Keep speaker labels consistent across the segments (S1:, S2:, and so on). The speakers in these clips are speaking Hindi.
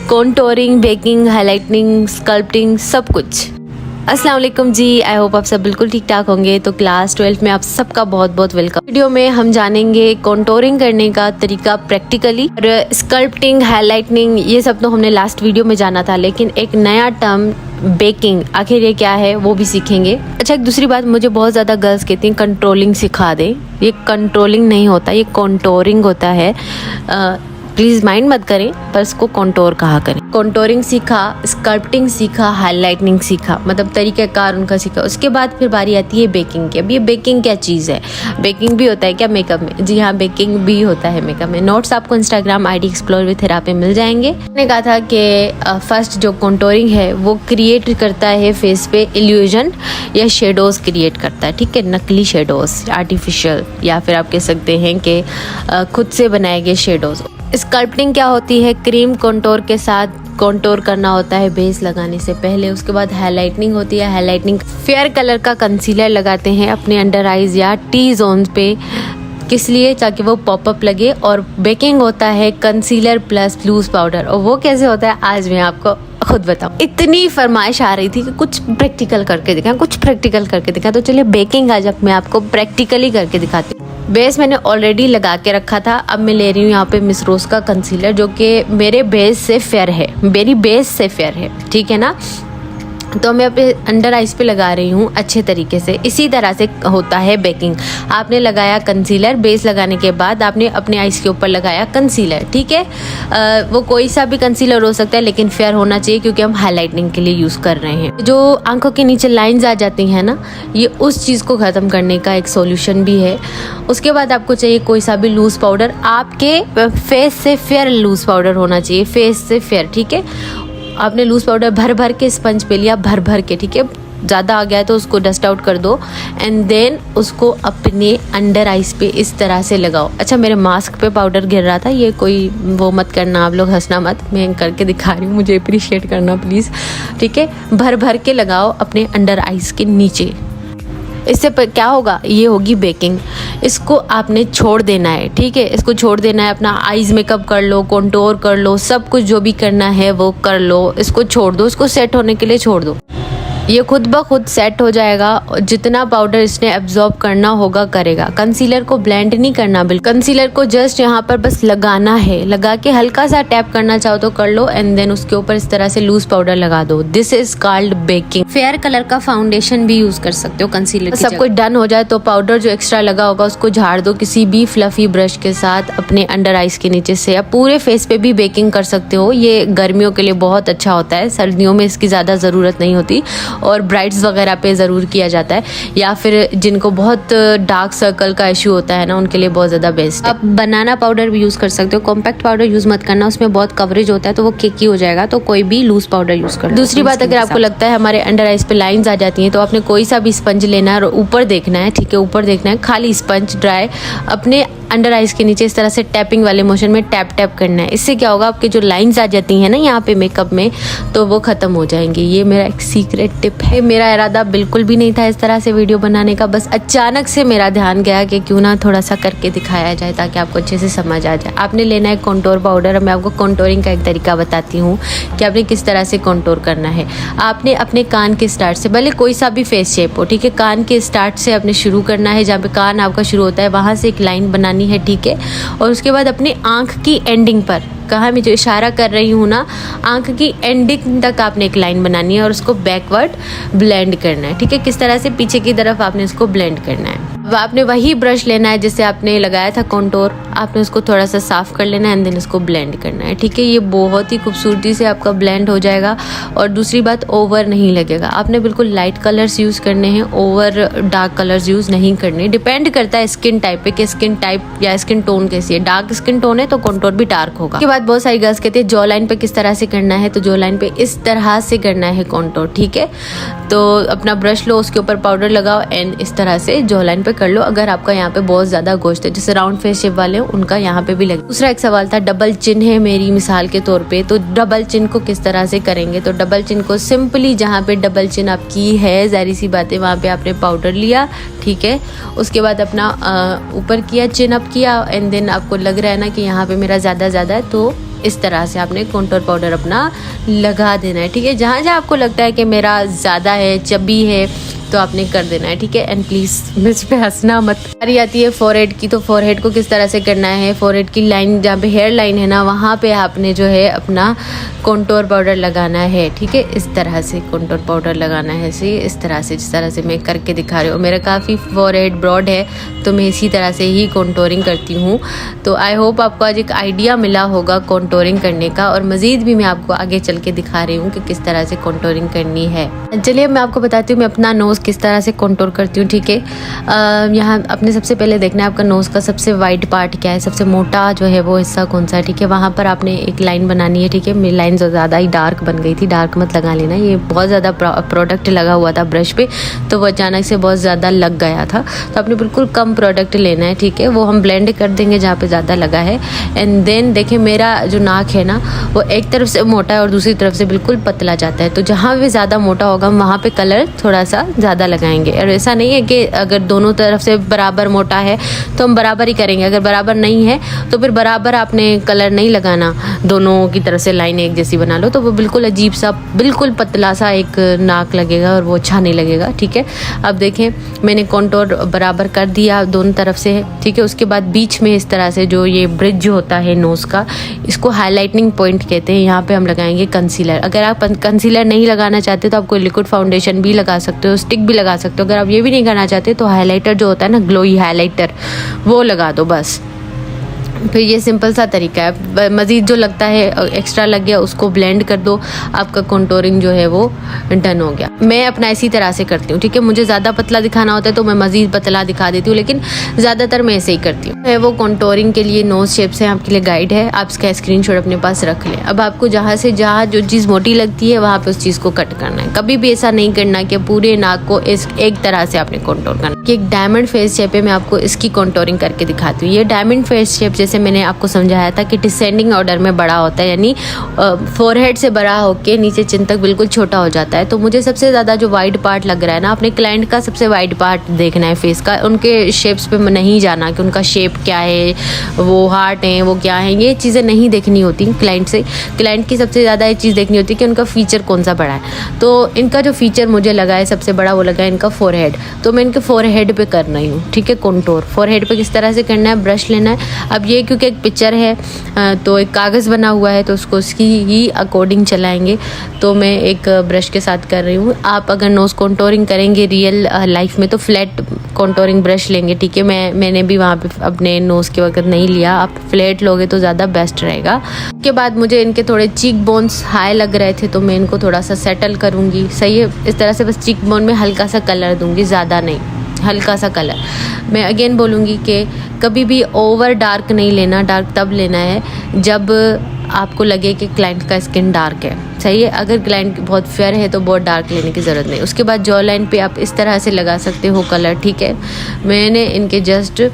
S1: कॉन्टोरिंग, बेकिंग, हाईलाइटनिंग, स्कल्पटिंग, सब कुछ। अस्सलाम वालेकुम जी, आई होप आप सब बिल्कुल ठीक ठाक होंगे। तो क्लास 12 में आप सबका बहुत बहुत वेलकम। वीडियो में हम जानेंगे कॉन्टोरिंग करने का तरीका प्रैक्टिकली, और स्कल्पटिंग, हाईलाइटनिंग, ये सब तो हमने लास्ट वीडियो में जाना था, लेकिन एक नया टर्म बेकिंग, आखिर ये क्या है वो भी सीखेंगे। अच्छा, एक दूसरी बात, मुझे बहुत ज़्यादा गर्ल्स कहती हैं कंट्रोलिंग सिखा दें। ये कंट्रोलिंग नहीं होता, ये कॉन्टोरिंग होता है। प्लीज़ माइंड मत करें, पर इसको कॉन्टोर कहा करें। कॉन्टोरिंग सीखा, स्कल्पटिंग सीखा, हाईलाइटनिंग सीखा, मतलब तरीक़ाकार उनका सीखा। उसके बाद फिर बारी आती है बेकिंग की। अब ये बेकिंग क्या चीज़ है? बेकिंग भी होता है क्या मेकअप में? जी हाँ, बेकिंग भी होता है मेकअप में। नोट्स आपको इंस्टाग्राम ID एक्सप्लोर विद हिरा पे मिल जाएंगे। मैंने कहा था कि फर्स्ट जो कॉन्टोरिंग है वो क्रिएट करता है फेस पे इल्यूजन या शेडोज़ क्रिएट करता है, ठीक है, नकली शेडोज़, आर्टिफिशियल, या फिर आप कह सकते हैं कि खुद से बनाए गए शेडोज़। स्कल्पटिंग क्या होती है? क्रीम कॉन्टोर के साथ कॉन्टोर करना होता है बेस लगाने से पहले। उसके बाद हाईलाइटनिंग होती है। हाईलाइटनिंग फेयर कलर का कंसीलर लगाते हैं अपने अंडर आइज या टी जोन पे, किस लिए? ताकि वो पॉपअप लगे। और बेकिंग होता है कंसीलर प्लस लूज पाउडर। और वो कैसे होता है आज मैं आपको खुद बताऊं। इतनी फरमाइश आ रही थी कि कुछ प्रैक्टिकल करके दिखाएं, कुछ प्रैक्टिकल करके दिखाएं, तो चलिए बेकिंग आज मैं आपको प्रैक्टिकली करके दिखाती हूँ। बेस मैंने ऑलरेडी लगा के रखा था। अब मैं ले रही हूँ यहाँ पे मिस रोज का कंसीलर, जो कि मेरे बेस से फेयर है, मेरी बेस से फेयर है, ठीक है ना। तो मैं अपने अंडर आइज पे लगा रही हूँ अच्छे तरीके से। इसी तरह से होता है बेकिंग। आपने लगाया कंसीलर, बेस लगाने के बाद आपने अपने आइज के ऊपर लगाया कंसीलर, ठीक है। वो कोई सा भी कंसीलर हो सकता है, लेकिन फेयर होना चाहिए, क्योंकि हम हाईलाइटनिंग के लिए यूज़ कर रहे हैं। जो आंखों के नीचे लाइंस आ जाती हैं ना, ये उस चीज़ को ख़त्म करने का एक सोल्यूशन भी है। उसके बाद आपको चाहिए कोई सा भी लूज़ पाउडर, आपके फेस से फेयर लूज़ पाउडर होना चाहिए, फेस से फेयर, ठीक है। आपने लूज़ पाउडर भर भर के स्पंज पे लिया, भर भर के, ठीक है। ज़्यादा आ गया है तो उसको डस्ट आउट कर दो, एंड देन उसको अपने अंडर आइज पे इस तरह से लगाओ। अच्छा, मेरे मास्क पे पाउडर गिर रहा था, ये कोई वो मत करना, आप लोग हंसना मत, मैं करके दिखा रही हूँ, मुझे अप्रिशिएट करना प्लीज़, ठीक है। भर भर के लगाओ अपने अंडर आइज के नीचे। इससे क्या होगा? ये होगी बेकिंग। इसको आपने छोड़ देना है, ठीक है। इसको छोड़ देना है, अपना आईज मेकअप कर लो, कॉन्टोर कर लो, सब कुछ जो भी करना है वो कर लो। इसको छोड़ दो, इसको सेट होने के लिए छोड़ दो। ये खुद ब खुद सेट हो जाएगा। जितना पाउडर इसने एब्जॉर्ब करना होगा करेगा। कंसीलर को ब्लेंड नहीं करना, बिल्कुल। कंसीलर को जस्ट यहाँ पर बस लगाना है, लगा के हल्का सा टैप करना चाहो तो कर लो, एंड देन उसके ऊपर इस तरह से लूज पाउडर लगा दो। This is called baking. Fair colour का फाउंडेशन भी यूज कर सकते हो कंसीलर। सब कुछ डन हो जाए तो पाउडर जो एक्स्ट्रा लगा होगा उसको झाड़ दो किसी भी फ्लफी ब्रश के साथ अपने अंडर आइज के नीचे से। या पूरे फेस पे भी बेकिंग कर सकते हो। ये गर्मियों के लिए बहुत अच्छा होता है, सर्दियों में इसकी ज्यादा जरूरत नहीं होती, और ब्राइड्स वगैरह पे ज़रूर किया जाता है, या फिर जिनको बहुत डार्क सर्कल का इशू होता है ना, उनके लिए बहुत ज़्यादा बेस्ट। आप बनाना पाउडर भी यूज़ कर सकते हो। कॉम्पैक्ट पाउडर यूज़ मत करना, उसमें बहुत कवरेज होता है तो वो केकी हो जाएगा, तो कोई भी लूज पाउडर यूज़ कर। दूसरी बात, अगर आपको लगता है हमारे अंडर आइज पे लाइंस आ जाती हैं, तो आपने कोई सा भी स्पंज लेना है और ऊपर देखना है, ठीक है, ऊपर देखना है, खाली स्पंज ड्राई अपने अंडर आइज के नीचे इस तरह से टैपिंग वाले मोशन में टैप टैप करना है। इससे क्या होगा, आपके जो लाइंस आ जाती हैं ना यहाँ पे मेकअप में, तो वो खत्म हो जाएंगी। ये मेरा एक सीक्रेट टिप है। मेरा इरादा बिल्कुल भी नहीं था इस तरह से वीडियो बनाने का, बस अचानक से मेरा ध्यान गया कि क्यों ना थोड़ा सा करके दिखाया जाए ताकि आपको अच्छे से समझ आ जाए। आपने लेना है कॉन्टोर पाउडर। मैं आपको कॉन्टोरिंग का एक तरीका बताती हूँ कि आपने किस तरह से कॉन्टोर करना है। आपने अपने कान के स्टार्ट से, भले कोई सा भी फेस शेप हो, ठीक है, कान के स्टार्ट से आपने शुरू करना है। जहाँ पे कान आपका शुरू होता है वहाँ से एक लाइन बनानी है, ठीक है। और उसके बाद अपने आँख की एंडिंग पर, कहाँ मैं जो इशारा कर रही हूँ ना, आंख की एंडिंग तक आपने एक लाइन बनानी है और उसको बैकवर्ड ब्लेंड करना है, ठीक है। किस तरह से? पीछे की तरफ आपने इसको ब्लेंड करना है। अब आपने वही ब्रश लेना है जिससे आपने लगाया था कॉन्टोर, आपने उसको थोड़ा सा साफ कर लेना है, एंड देन इसको ब्लेंड करना है, ठीक है। ये बहुत ही खूबसूरती से आपका ब्लेंड हो जाएगा। और दूसरी बात, ओवर नहीं लगेगा। आपने बिल्कुल लाइट कलर्स यूज़ करने हैं, ओवर डार्क कलर्स यूज़ नहीं करने। डिपेंड करता है स्किन टाइप पे कि स्किन टाइप या स्किन टोन कैसी है। डार्क स्किन टोन है तो कॉन्टोर भी डार्क होगा। उसके बाद बहुत सारी गर्ल्स कहती है जॉ लाइन पे किस तरह से करना है, तो जॉ लाइन पे इस तरह से करना है कॉन्टोर, ठीक है। तो अपना ब्रश लो, उसके ऊपर पाउडर लगाओ, एंड इस तरह से जॉ लाइन पे कर लो। अगर आपका यहाँ पे बहुत ज्यादा गोश्त है, जैसे राउंड फेस शेप वाले हो, उनका यहाँ पे भी लगे। दूसरा एक सवाल था, डबल चिन है मेरी मिसाल के तौर पे, तो डबल चिन को किस तरह से करेंगे? तो डबल चिन को सिंपली जहाँ पे डबल चिन आपकी है, जारी सी बात है, वहाँ पे आपने पाउडर लिया, ठीक है। उसके बाद अपना ऊपर किया, चिन अप किया, एंड देन आपको लग रहा है ना कि यहाँ पे मेरा ज्यादा है, तो इस तरह से आपने कंटूर पाउडर अपना लगा देना है, ठीक है। जहाँ जहाँ आपको लगता है कि मेरा ज़्यादा है, चबी है, तो आपने कर देना है, ठीक है। एंड प्लीज़ मुझ पे हंसना मत। बारी आती है फोरहेड की, तो फोरहेड को किस तरह से करना है। फोरहेड की लाइन जहाँ पे हेयर लाइन है ना, वहाँ पे आपने जो है अपना कंटूर पाउडर लगाना है, ठीक है। इस तरह से कंटूर पाउडर लगाना है, इस तरह से, जिस तरह से मैं करके दिखा रही हूँ। मेरा काफ़ी फोरहेड ब्रॉड है, तो मैं इसी तरह से ही कंटूरिंग करती हूँ। तो आई होप आपको आज एक आइडिया मिला होगा कंटूरिंग करने का, और मज़ीद भी मैं आपको आगे चल के दिखा रही हूँ कि किस तरह से कंटूरिंग करनी है। चलिए मैं आपको बताती हूँ मैं अपना नोज़ किस तरह से कंटूर करती हूँ, ठीक है। यहाँ अपने सबसे पहले देखना है आपका नोज़ का सबसे वाइड पार्ट क्या है, सबसे मोटा जो है वो हिस्सा कौन सा है, ठीक है। वहाँ पर आपने एक लाइन बनानी है, ठीक है। मेरी लाइन जो ज़्यादा ही डार्क बन गई थी, डार्क मत लगा लेना, ये बहुत ज़्यादा प्रोडक्ट लगा हुआ था ब्रश पे, तो वो अचानक से बहुत ज़्यादा लग गया था। तो आपने बिल्कुल कम प्रोडक्ट लेना है, ठीक है। वो हम ब्लेंड कर देंगे जहाँ पे ज़्यादा लगा है। एंड देन देखिए मेरा जो नाक है ना, वो एक तरफ से मोटा है और दूसरी तरफ से बिल्कुल पतला जाता है। तो जहाँ भी ज़्यादा मोटा होगा हम वहाँ पे कलर थोड़ा सा ज़्यादा लगाएंगे। और ऐसा नहीं है कि अगर दोनों तरफ से बराबर मोटा है तो हम बराबर ही करेंगे, अगर बराबर नहीं है तो फिर बराबर आपने कलर नहीं लगाना, दोनों की तरफ से लाइन एक जैसी बना लो, तो वो बिल्कुल अजीब सा, बिल्कुल पतला सा एक नाक लगेगा और वो अच्छा नहीं लगेगा, ठीक है। अब देखें मैंने कंटूर बराबर कर दिया दोनों तरफ से, ठीक है। उसके बाद बीच में इस तरह से जो ये ब्रिज जो होता है नोज़ का, इसको हाईलाइटनिंग पॉइंट कहते हैं। यहाँ पे हम लगाएंगे कंसीलर। अगर आप कंसीलर नहीं लगाना चाहते तो आप कोई लिक्विड फाउंडेशन भी लगा सकते हो, स्टिक भी लगा सकते हो। अगर आप ये भी नहीं करना चाहते तो हाइलाइटर जो होता है ना, ग्लोई हाइलाइटर, वो लगा दो बस। फिर ये सिंपल सा तरीका है। मज़ीद जो लगता है एक्स्ट्रा लग गया उसको ब्लेंड कर दो, आपका कंटूरिंग जो है वो डन हो गया। मैं अपना इसी तरह से करती हूँ, ठीक है। मुझे ज़्यादा पतला दिखाना होता है तो मैं मज़ीद पतला दिखा देती हूँ, लेकिन ज़्यादातर मैं ऐसे ही करती हूँ। वो कंटूरिंग के लिए नोज शेप्स हैं, आपके लिए गाइड है, आप इसका स्क्रीनशॉट अपने पास रख लें। अब आपको जहाँ से जहाँ जो चीज़ मोटी लगती है वहाँ पर उस चीज़ को कट करना है। कभी भी ऐसा नहीं करना कि पूरे नाक को एक तरह से आपने कंटूर करना। कि एक डायमंड फेस शेप है, मैं आपको इसकी कंटूरिंग करके दिखाती हूँ। ये डायमंड फेस शेप जैसे मैंने आपको समझाया था कि डिसेंडिंग ऑर्डर में बड़ा होता है, यानी फोरहेड से बड़ा होके नीचे चिन तक बिल्कुल छोटा हो जाता है। तो मुझे सबसे ज़्यादा जो वाइड पार्ट लग रहा है ना, अपने क्लाइंट का सबसे वाइड पार्ट देखना है फेस का, उनके शेप्स पे नहीं जाना कि उनका शेप क्या है, वो हार्ट है, वो क्या है, ये चीज़ें नहीं देखनी होती क्लाइंट से। क्लाइंट की सबसे ज़्यादा ये चीज़ देखनी होती है कि उनका फीचर कौन सा बड़ा है। तो इनका जो फीचर मुझे लगा है सबसे बड़ा, वो लगा है इनका फोरहेड। तो मैं इनके फोरहेड पे कर रही हूँ, ठीक है। कंटूर फोरहेड पे किस तरह से करना है, ब्रश लेना है। अब ये क्योंकि एक पिक्चर है तो एक कागज़ बना हुआ है तो उसको उसकी ही अकॉर्डिंग चलाएंगे। तो मैं एक ब्रश के साथ कर रही हूँ। आप अगर नोज़ कंटूरिंग करेंगे रियल लाइफ में तो फ्लैट कंटूरिंग ब्रश लेंगे, ठीक है। मैंने भी वहाँ पे अपने नोज़ के वक्त नहीं लिया, आप फ्लैट लोगे तो ज़्यादा बेस्ट रहेगा। उसके बाद मुझे इनके थोड़े चीक बोन्स हाई लग रहे थे तो मैं इनको थोड़ा सा सेटल करूँगी, सही है। इस तरह से बस चीक बोन में हल्का सा कलर दूँगी, ज़्यादा नहीं, हल्का सा कलर। मैं अगेन बोलूँगी कि कभी भी ओवर डार्क नहीं लेना। डार्क तब लेना है जब आपको लगे कि क्लाइंट का स्किन डार्क है, सही है। अगर क्लाइंट बहुत फेयर है तो बहुत डार्क लेने की ज़रूरत नहीं। उसके बाद जॉ लाइन पे आप इस तरह से लगा सकते हो कलर, ठीक है। मैंने इनके जस्ट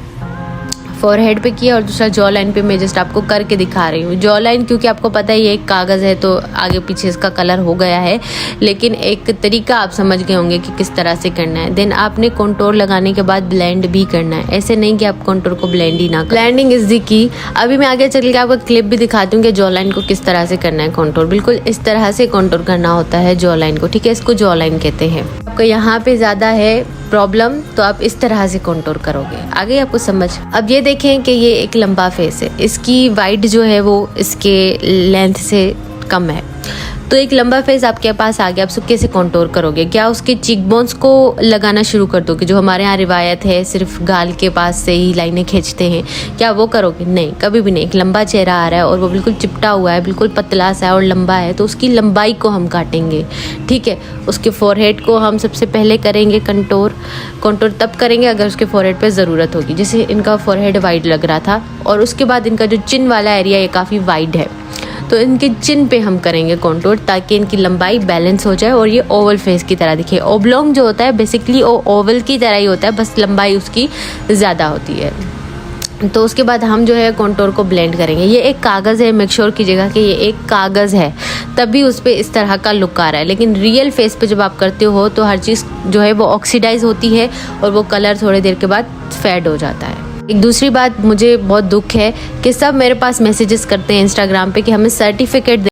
S1: फोरहेड पे किया और दूसरा जॉ लाइन पे मैं जस्ट आपको करके दिखा रही हूँ। जॉ लाइन क्योंकि आपको पता है ये एक कागज़ है तो आगे पीछे इसका कलर हो गया है, लेकिन एक तरीका आप समझ गए होंगे कि किस तरह से करना है। देन आपने कंटूर लगाने के बाद ब्लेंड भी करना है, ऐसे नहीं कि आप कंटूर को ब्लेंड ही ना करें। Blending is the key. अभी मैं आगे चल के आपको क्लिप भी दिखाती हूँ कि जॉ लाइन को किस तरह से करना है कंटूर। बिल्कुल इस तरह से कंटूर करना होता है जॉ लाइन को, ठीक है। इसको जॉ लाइन कहते हैं। आपको यहाँ पे ज़्यादा है प्रॉब्लम तो आप इस तरह से कंटूर करोगे, आगे आपको समझ। अब ये देखें कि ये एक लंबा फेस है, इसकी वाइड जो है वो इसके लेंथ से कम है। तो एक लंबा फेस आपके पास आ गया, आप उसको कैसे कंटूर करोगे? क्या उसके चीक बोन्स को लगाना शुरू कर दोगे? जो हमारे यहाँ रिवायत है सिर्फ गाल के पास से ही लाइनें खींचते हैं, क्या वो करोगे? नहीं, कभी भी नहीं। एक लंबा चेहरा आ रहा है और वो बिल्कुल चिपटा हुआ है, बिल्कुल पतला सा और लंबा है, तो उसकी लंबाई को हम काटेंगे, ठीक है। उसके फोरहेड को हम सबसे पहले करेंगे कंटूर तब करेंगे अगर उसके फोरहेड पे ज़रूरत होगी। जैसे इनका फोरहेड वाइड लग रहा था और उसके बाद इनका जो चिन वाला एरिया ये काफ़ी वाइड है, तो इनके चिन पे हम करेंगे कंटूर ताकि इनकी लंबाई बैलेंस हो जाए और ये ओवल फेस की तरह दिखे। ओब्लॉन्ग जो होता है बेसिकली वो ओवल की तरह ही होता है, बस लंबाई उसकी ज़्यादा होती है। तो उसके बाद हम जो है कंटूर को ब्लेंड करेंगे। ये एक कागज़ है, मेक श्योर कीजिएगा कि ये एक कागज़ है, तभी उस पर इस तरह का लुक आ रहा है। लेकिन रियल फेस पे जब आप करते हो तो हर चीज़ जो है वो ऑक्सीडाइज होती है और वो कलर थोड़ी देर के बाद फेड हो जाता है। एक दूसरी बात मुझे बहुत दुख है कि सब मेरे पास मैसेजेस करते हैं इंस्टाग्राम पे कि हमें सर्टिफिकेट